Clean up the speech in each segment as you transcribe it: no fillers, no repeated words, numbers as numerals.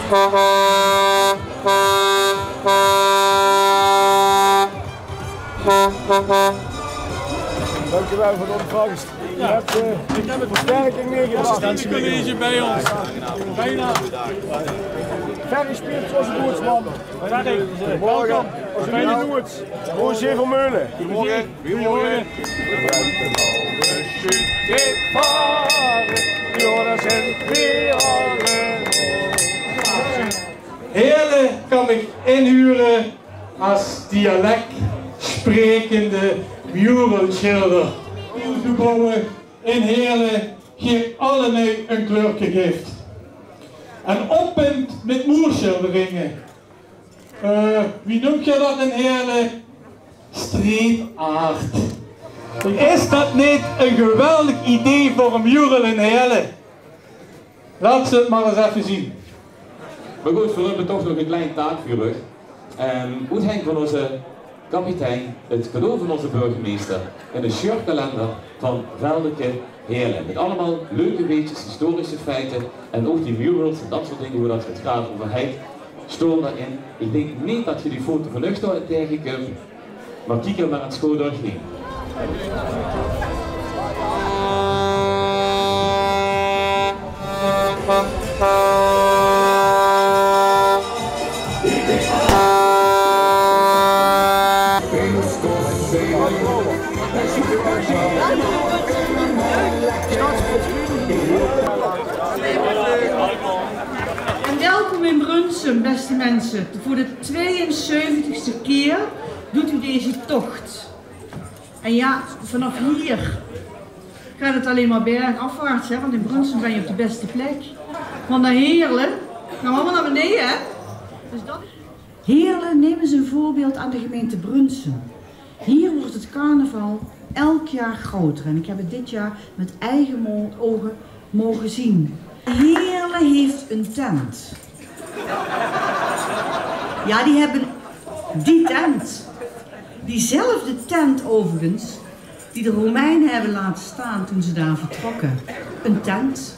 Dankjewel voor de ontvangst. Je hebt versterking meegebracht. Assistentiecollege bij ons. Bijna. Vergespeeld zoals het moet, man. Goedemorgen. Als je het niet doet, Roger Vermeulen. Goedemorgen. Goedemorgen. Heerlen kan ik inhuren als dialect sprekende muralschilder. Nieuwsgebouwen in Heerlen geeft allerlei een kleurtje geeft. En oppunt met moerschilderingen. Wie noemt je dat in Heerlen? Street art. Is dat niet een geweldig idee voor een mural in Heerlen? Laat ze het maar eens even zien. Maar goed, we hebben toch nog een klein taakvuur. Hoe Henk van onze kapitein het cadeau van onze burgemeester in een shirtkalender van Veldeke Heerlen. Met allemaal leuke weetjes, historische feiten en ook die murals en dat soort dingen, hoe dat het gaat over Henk. Stoor daarin. Ik denk niet dat je die foto van lucht tegenkomt, maar kijk er maar aan het school doorheen. En welkom in Brunsum, beste mensen. Voor de 72e keer doet u deze tocht. En ja, vanaf hier gaat het alleen maar bergafwaarts, hè? Want in Brunsum ben je op de beste plek. Want naar Heerlen gaan we allemaal naar beneden, hè? Dus dat... Heerlen, neem eens een voorbeeld aan de gemeente Brunsum. Hier wordt het carnaval elk jaar groter en ik heb het dit jaar met eigen ogen mogen zien. Heerlen heeft een tent. Ja, die hebben die tent. Diezelfde tent overigens, die de Romeinen hebben laten staan toen ze daar vertrokken. Een tent.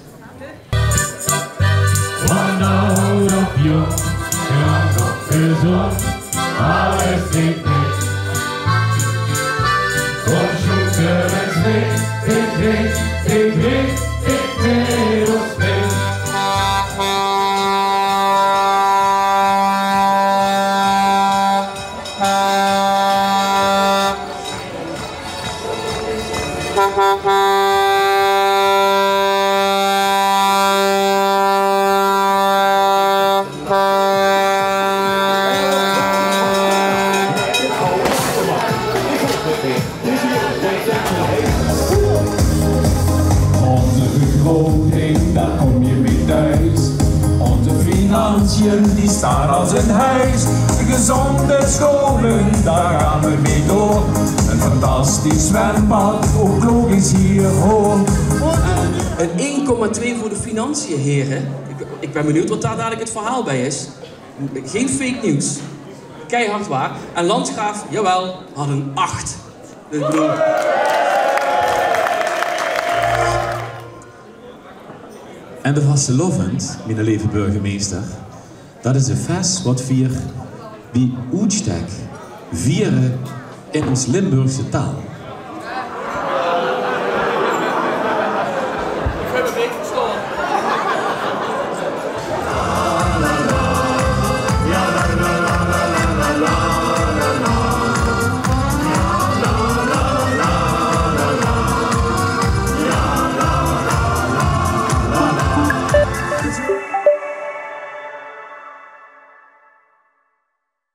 Daar kom je mee thuis. Onze financiën die staan als een huis. Gezonde scholen, daar gaan we mee door. Een fantastisch zwembad, ook logisch hier hoor. Een 1,2 voor de financiën, heren. Ik ben benieuwd wat daar dadelijk het verhaal bij is. Geen fake nieuws. Keihard waar. En Landgraaf, jawel, had een 8. Dus ik bedoel... En de vastelovend, mijn lieve burgemeester, dat is een fest wat vier wie uitstek vieren in ons Limburgse taal.